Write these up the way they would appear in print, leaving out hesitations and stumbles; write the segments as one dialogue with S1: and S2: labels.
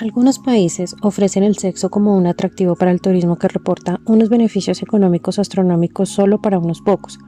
S1: Algunos países ofrecen el sexo como un atractivo para el turismo que reporta unos beneficios económicos astronómicos solo para unos pocos,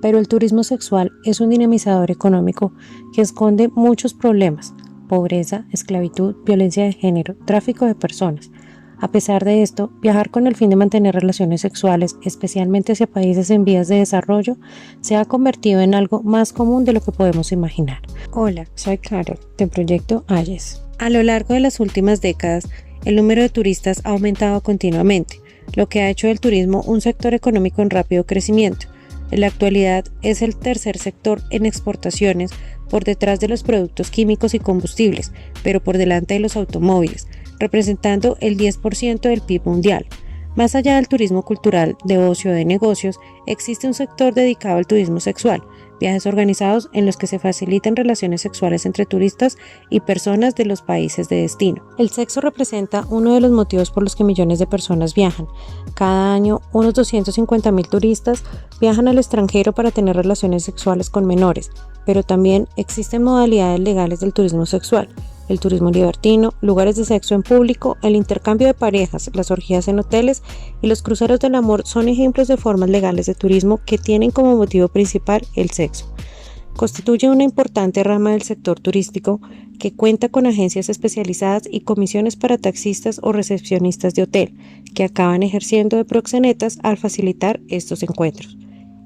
S1: pero el turismo sexual es un dinamizador económico que esconde muchos problemas: pobreza, esclavitud, violencia de género, tráfico de personas. A pesar de esto, viajar con el fin de mantener relaciones sexuales, especialmente hacia países en vías de desarrollo, se ha convertido en algo más común de lo que podemos imaginar. Hola, soy Carol, de Proyecto AYES. A lo largo de las últimas décadas, el número de turistas ha aumentado continuamente, lo que ha hecho del turismo un sector económico en rápido crecimiento. En la actualidad es el tercer sector en exportaciones, por detrás de los productos químicos y combustibles, pero por delante de los automóviles, representando el 10% del PIB mundial. Más allá del turismo cultural, de ocio o de negocios, existe un sector dedicado al turismo sexual, viajes organizados en los que se facilitan relaciones sexuales entre turistas y personas de los países de destino. El sexo representa uno de los motivos por los que millones de personas viajan. Cada año, unos 250.000 turistas viajan al extranjero para tener relaciones sexuales con menores, pero también existen modalidades legales del turismo sexual: el turismo libertino, lugares de sexo en público, el intercambio de parejas, las orgías en hoteles y los cruceros del amor son ejemplos de formas legales de turismo que tienen como motivo principal el sexo. Constituye una importante rama del sector turístico que cuenta con agencias especializadas y comisiones para taxistas o recepcionistas de hotel, que acaban ejerciendo de proxenetas al facilitar estos encuentros.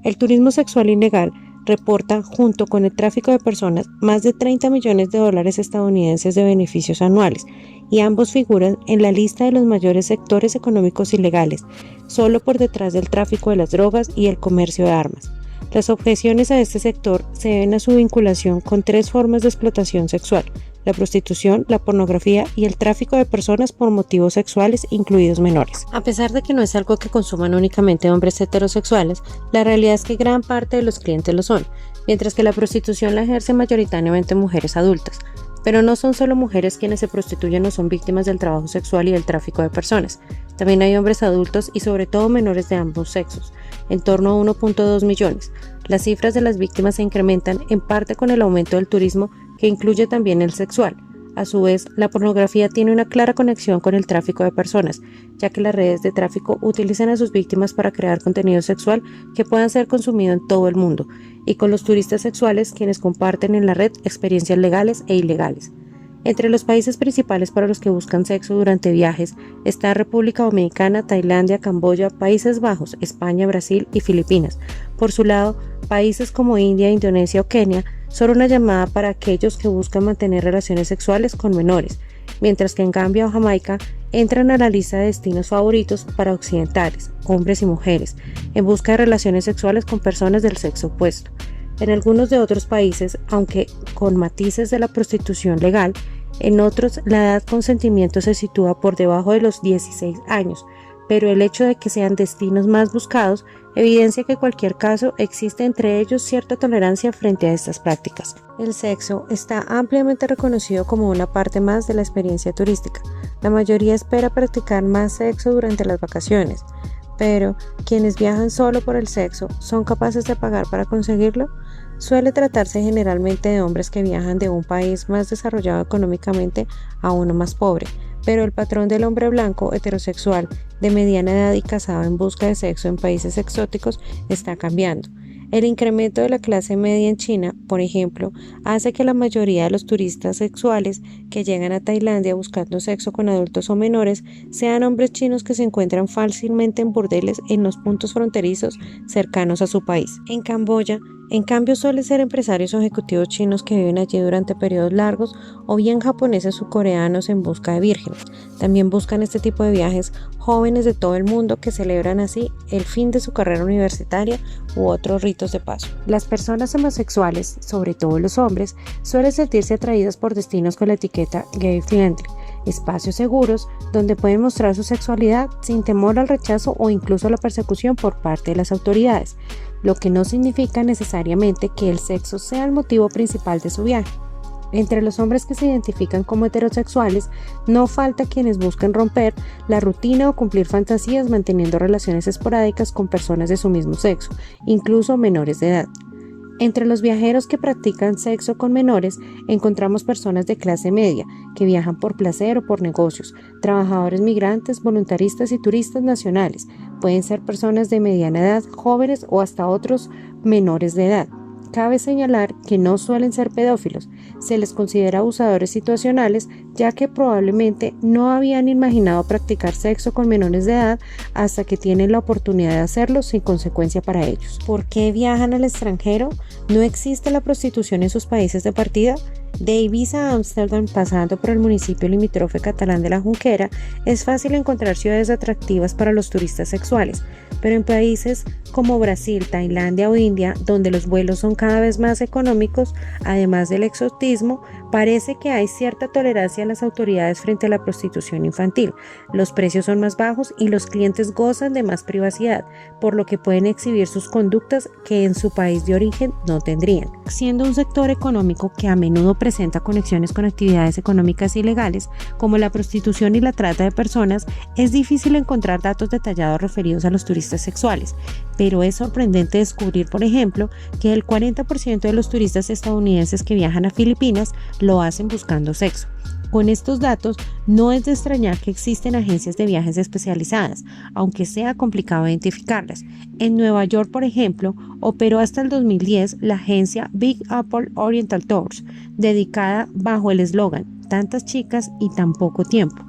S1: El turismo sexual ilegal reporta, junto con el tráfico de personas, más de $30 millones estadounidenses de beneficios anuales, y ambos figuran en la lista de los mayores sectores económicos ilegales, solo por detrás del tráfico de las drogas y el comercio de armas. Las objeciones a este sector se deben a su vinculación con tres formas de explotación sexual: la prostitución, la pornografía y el tráfico de personas por motivos sexuales, incluidos menores. A pesar de que no es algo que consuman únicamente hombres heterosexuales, la realidad es que gran parte de los clientes lo son, mientras que la prostitución la ejercen mayoritariamente mujeres adultas. Pero no son solo mujeres quienes se prostituyen o son víctimas del trabajo sexual y del tráfico de personas. También hay hombres adultos y sobre todo menores de ambos sexos, en torno a 1.2 millones. Las cifras de las víctimas se incrementan en parte con el aumento del turismo, que incluye también el sexual. A su vez, la pornografía tiene una clara conexión con el tráfico de personas, ya que las redes de tráfico utilizan a sus víctimas para crear contenido sexual que puedan ser consumido en todo el mundo, y con los turistas sexuales, quienes comparten en la red experiencias legales e ilegales. Entre los países principales para los que buscan sexo durante viajes está República Dominicana, Tailandia, Camboya, Países Bajos, España, Brasil y Filipinas. Por su lado, países como India, Indonesia o Kenia son una llamada para aquellos que buscan mantener relaciones sexuales con menores, mientras que en Gambia o Jamaica entran a la lista de destinos favoritos para occidentales, hombres y mujeres, en busca de relaciones sexuales con personas del sexo opuesto. En algunos de otros países, aunque con matices de la prostitución legal, en otros la edad consentimiento se sitúa por debajo de los 16 años, pero el hecho de que sean destinos más buscados evidencia que en cualquier caso existe entre ellos cierta tolerancia frente a estas prácticas. El sexo está ampliamente reconocido como una parte más de la experiencia turística. La mayoría espera practicar más sexo durante las vacaciones, pero quienes viajan solo por el sexo, ¿son capaces de pagar para conseguirlo? Suele tratarse generalmente de hombres que viajan de un país más desarrollado económicamente a uno más pobre, pero el patrón del hombre blanco heterosexual de mediana edad y casado en busca de sexo en países exóticos está cambiando. El incremento de la clase media en China, por ejemplo, hace que la mayoría de los turistas sexuales que llegan a Tailandia buscando sexo con adultos o menores sean hombres chinos que se encuentran fácilmente en burdeles en los puntos fronterizos cercanos a su país. En Camboya, en cambio, suele ser empresarios o ejecutivos chinos que viven allí durante periodos largos, o bien japoneses o coreanos en busca de vírgenes. También buscan este tipo de viajes jóvenes de todo el mundo que celebran así el fin de su carrera universitaria u otros ritos de paso. Las personas homosexuales, sobre todo los hombres, suelen sentirse atraídas por destinos con la etiqueta gay friendly, espacios seguros donde pueden mostrar su sexualidad sin temor al rechazo o incluso a la persecución por parte de las autoridades, lo que no significa necesariamente que el sexo sea el motivo principal de su viaje. Entre los hombres que se identifican como heterosexuales, no falta quienes buscan romper la rutina o cumplir fantasías manteniendo relaciones esporádicas con personas de su mismo sexo, incluso menores de edad. Entre los viajeros que practican sexo con menores encontramos personas de clase media que viajan por placer o por negocios, trabajadores migrantes, voluntaristas y turistas nacionales. Pueden ser personas de mediana edad, jóvenes o hasta otros menores de edad. Cabe señalar que no suelen ser pedófilos, se les considera abusadores situacionales, ya que probablemente no habían imaginado practicar sexo con menores de edad hasta que tienen la oportunidad de hacerlo sin consecuencia para ellos. ¿Por qué viajan al extranjero? ¿No existe la prostitución en sus países de partida? De Ibiza a Ámsterdam, pasando por el municipio limítrofe catalán de La Junquera, es fácil encontrar ciudades atractivas para los turistas sexuales, pero en países como Brasil, Tailandia o India, donde los vuelos son cada vez más económicos, además del exotismo, parece que hay cierta tolerancia a las autoridades frente a la prostitución infantil. Los precios son más bajos y los clientes gozan de más privacidad, por lo que pueden exhibir sus conductas que en su país de origen no tendrían. Siendo un sector económico que a menudo presenta conexiones con actividades económicas ilegales, como la prostitución y la trata de personas, es difícil encontrar datos detallados referidos a los turistas sexuales, pero es sorprendente descubrir, por ejemplo, que el 40% de los turistas estadounidenses que viajan a Filipinas lo hacen buscando sexo. Con estos datos, no es de extrañar que existen agencias de viajes especializadas, aunque sea complicado identificarlas. En Nueva York, por ejemplo, operó hasta el 2010 la agencia Big Apple Oriental Tours, dedicada bajo el eslogan "Tantas chicas y tan poco tiempo",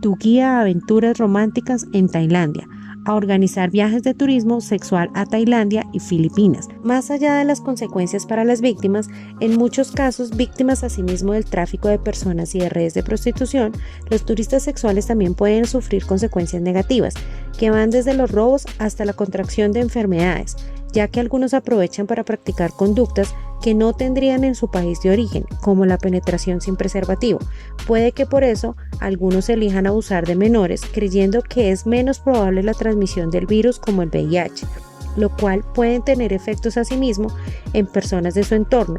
S1: tu guía a aventuras románticas en Tailandia, a organizar viajes de turismo sexual a Tailandia y Filipinas. Más allá de las consecuencias para las víctimas, en muchos casos víctimas asimismo del tráfico de personas y de redes de prostitución, los turistas sexuales también pueden sufrir consecuencias negativas, que van desde los robos hasta la contracción de enfermedades, ya que algunos aprovechan para practicar conductas que no tendrían en su país de origen, como la penetración sin preservativo. Puede que por eso algunos elijan abusar de menores, creyendo que es menos probable la transmisión del virus como el VIH, lo cual pueden tener efectos asimismo en personas de su entorno,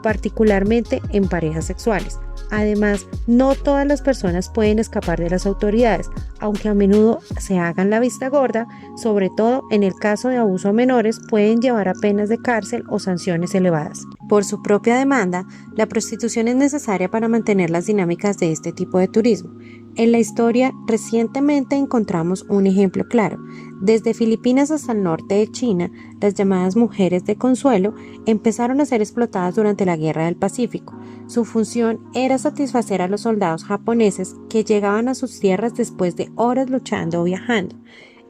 S1: particularmente en parejas sexuales. Además, no todas las personas pueden escapar de las autoridades, aunque a menudo se hagan la vista gorda, sobre todo en el caso de abuso a menores, pueden llevar a penas de cárcel o sanciones elevadas. Por su propia demanda, la prostitución es necesaria para mantener las dinámicas de este tipo de turismo. En la historia, recientemente encontramos un ejemplo claro. Desde Filipinas hasta el norte de China, las llamadas mujeres de consuelo empezaron a ser explotadas durante la Guerra del Pacífico. Su función era satisfacer a los soldados japoneses que llegaban a sus tierras después de horas luchando o viajando.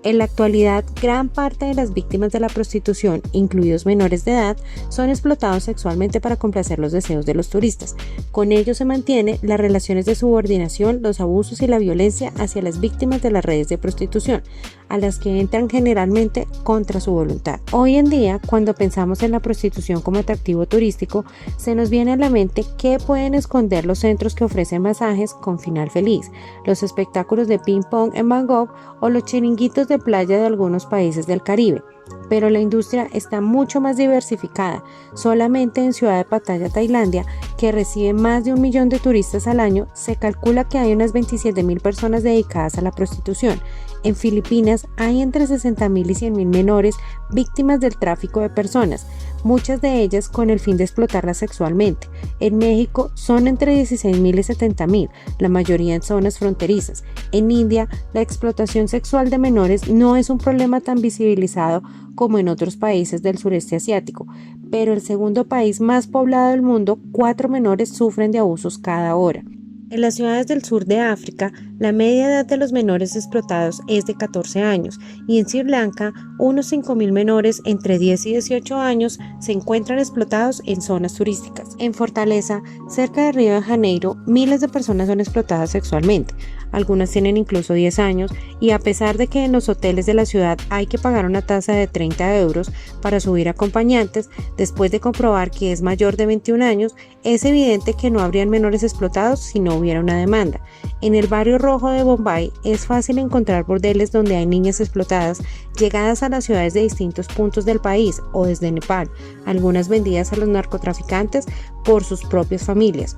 S1: En la actualidad, gran parte de las víctimas de la prostitución, incluidos menores de edad, son explotados sexualmente para complacer los deseos de los turistas. Con ello se mantiene las relaciones de subordinación, los abusos y la violencia hacia las víctimas de las redes de prostitución, a las que entran generalmente contra su voluntad. Hoy en día, cuando pensamos en la prostitución como atractivo turístico, se nos viene a la mente qué pueden esconder los centros que ofrecen masajes con final feliz, los espectáculos de ping pong en Bangkok o los chiringuitos de playa de algunos países del Caribe. Pero la industria está mucho más diversificada. Solamente en Ciudad de Pattaya, Tailandia, que recibe más de 1 millón de turistas al año, se calcula que hay unas 27.000 personas dedicadas a la prostitución. En Filipinas hay entre 60.000 y 100.000 menores víctimas del tráfico de personas, muchas de ellas con el fin de explotarlas sexualmente. En México son entre 16.000 y 70.000, la mayoría en zonas fronterizas. En India, la explotación sexual de menores no es un problema tan visibilizado como en otros países del sureste asiático, pero el segundo país más poblado del mundo, 4 menores sufren de abusos cada hora. En las ciudades del sur de África, la media edad de los menores explotados es de 14 años y en Sri Lanka, unos 5.000 menores entre 10 y 18 años se encuentran explotados en zonas turísticas. En Fortaleza, cerca de Río de Janeiro, miles de personas son explotadas sexualmente. Algunas tienen incluso 10 años y a pesar de que en los hoteles de la ciudad hay que pagar una tasa de 30 euros para subir acompañantes, después de comprobar que es mayor de 21 años, es evidente que no habrían menores explotados si no hubiera una demanda. En el barrio rojo de Bombay es fácil encontrar bordeles donde hay niñas explotadas llegadas a las ciudades de distintos puntos del país o desde Nepal, algunas vendidas a los narcotraficantes por sus propias familias.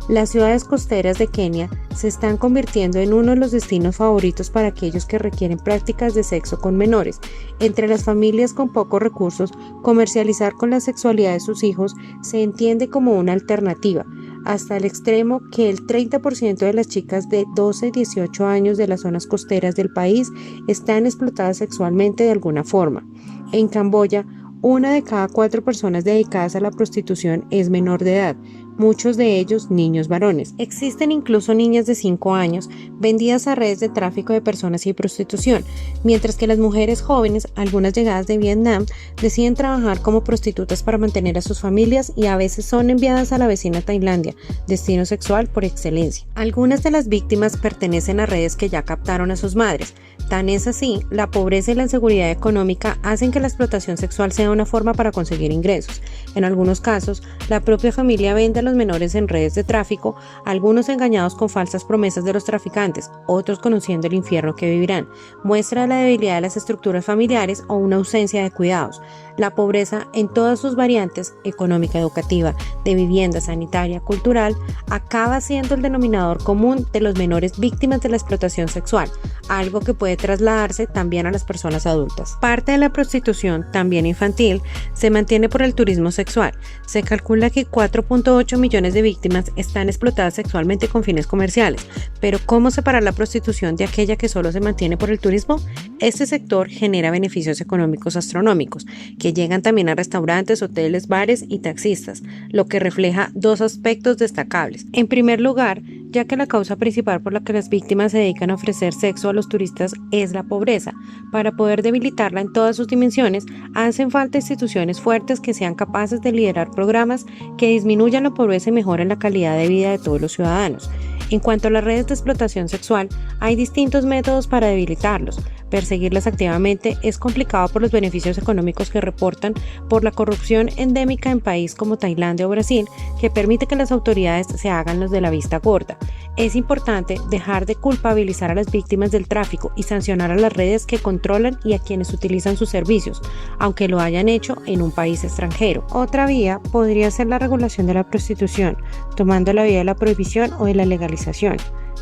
S1: Las ciudades costeras de Kenia se están convirtiendo en uno de los destinos favoritos para aquellos que requieren prácticas de sexo con menores. Entre las familias con pocos recursos, comercializar con la sexualidad de sus hijos se entiende como una alternativa, hasta el extremo que el 30% de las chicas de 12 y 18 años de las zonas costeras del país están explotadas sexualmente de alguna forma. En Camboya, 1 de cada 4 personas dedicadas a la prostitución es menor de edad, muchos de ellos niños varones. Existen incluso niñas de 5 años vendidas a redes de tráfico de personas y prostitución, mientras que las mujeres jóvenes, algunas llegadas de Vietnam, deciden trabajar como prostitutas para mantener a sus familias y a veces son enviadas a la vecina Tailandia, destino sexual por excelencia. Algunas de las víctimas pertenecen a redes que ya captaron a sus madres. Tan es así, la pobreza y la inseguridad económica hacen que la explotación sexual sea una forma para conseguir ingresos. En algunos casos, la propia familia vende a los menores en redes de tráfico, algunos engañados con falsas promesas de los traficantes, otros conociendo el infierno que vivirán. Muestra la debilidad de las estructuras familiares o una ausencia de cuidados. La pobreza en todas sus variantes, económica, educativa, de vivienda, sanitaria, cultural, acaba siendo el denominador común de los menores víctimas de la explotación sexual, algo que puede trasladarse también a las personas adultas. Parte de la prostitución, también infantil, se mantiene por el turismo sexual. Se calcula que 4.8 millones de víctimas están explotadas sexualmente con fines comerciales. Pero ¿cómo separar la prostitución de aquella que solo se mantiene por el turismo? Este sector genera beneficios económicos astronómicos, que llegan también a restaurantes, hoteles, bares y taxistas, lo que refleja dos aspectos destacables. En primer lugar, ya que la causa principal por la que las víctimas se dedican a ofrecer sexo a los turistas es la pobreza. Para poder debilitarla en todas sus dimensiones, hacen falta instituciones fuertes que sean capaces de liderar programas que disminuyan la pobreza y mejoren la calidad de vida de todos los ciudadanos. En cuanto a las redes de explotación sexual, hay distintos métodos para debilitarlos. Perseguirlas activamente es complicado por los beneficios económicos que reportan, por la corrupción endémica en países como Tailandia o Brasil, que permite que las autoridades se hagan los de la vista gorda. Es importante dejar de culpabilizar a las víctimas del tráfico y sancionar a las redes que controlan y a quienes utilizan sus servicios, aunque lo hayan hecho en un país extranjero. Otra vía podría ser la regulación de la prostitución, tomando la vía de la prohibición o de la legalización.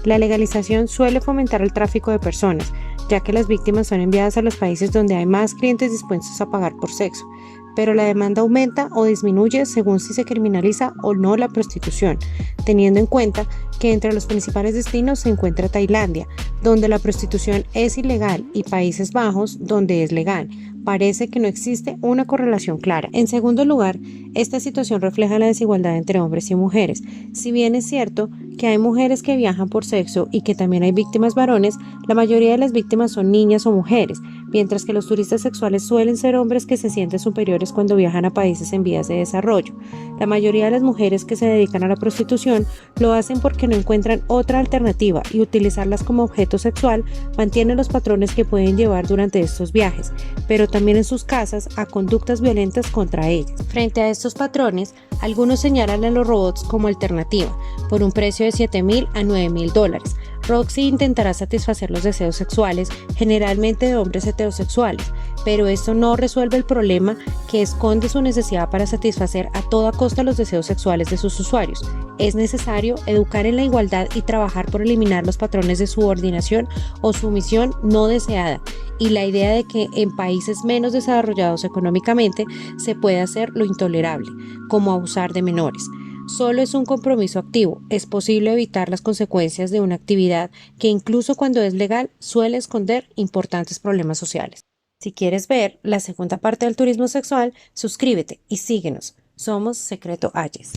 S1: La legalización suele fomentar el tráfico de personas, ya que las víctimas son enviadas a los países donde hay más clientes dispuestos a pagar por sexo, pero la demanda aumenta o disminuye según si se criminaliza o no la prostitución, teniendo en cuenta que entre los principales destinos se encuentra Tailandia, donde la prostitución es ilegal, y Países Bajos, donde es legal. Parece que no existe una correlación clara. En segundo lugar, esta situación refleja la desigualdad entre hombres y mujeres. Si bien es cierto que hay mujeres que viajan por sexo y que también hay víctimas varones, la mayoría de las víctimas son niñas o mujeres, mientras que los turistas sexuales suelen ser hombres que se sienten superiores cuando viajan a países en vías de desarrollo. La mayoría de las mujeres que se dedican a la prostitución lo hacen porque no encuentran otra alternativa, y utilizarlas como objeto sexual mantiene los patrones que pueden llevar durante estos viajes, pero también en sus casas a conductas violentas contra ellas. Frente a estos patrones, algunos señalan a los robots como alternativa, por un precio de $7,000 a $9,000. Roxy intentará satisfacer los deseos sexuales, generalmente de hombres heterosexuales, pero esto no resuelve el problema que esconde su necesidad para satisfacer a toda costa los deseos sexuales de sus usuarios. Es necesario educar en la igualdad y trabajar por eliminar los patrones de subordinación o sumisión no deseada, y la idea de que en países menos desarrollados económicamente se puede hacer lo intolerable, como abusar de menores. Solo es un compromiso activo. Es posible evitar las consecuencias de una actividad que, incluso cuando es legal, suele esconder importantes problemas sociales. Si quieres ver la segunda parte del turismo sexual, suscríbete y síguenos. Somos Secreto Ayes.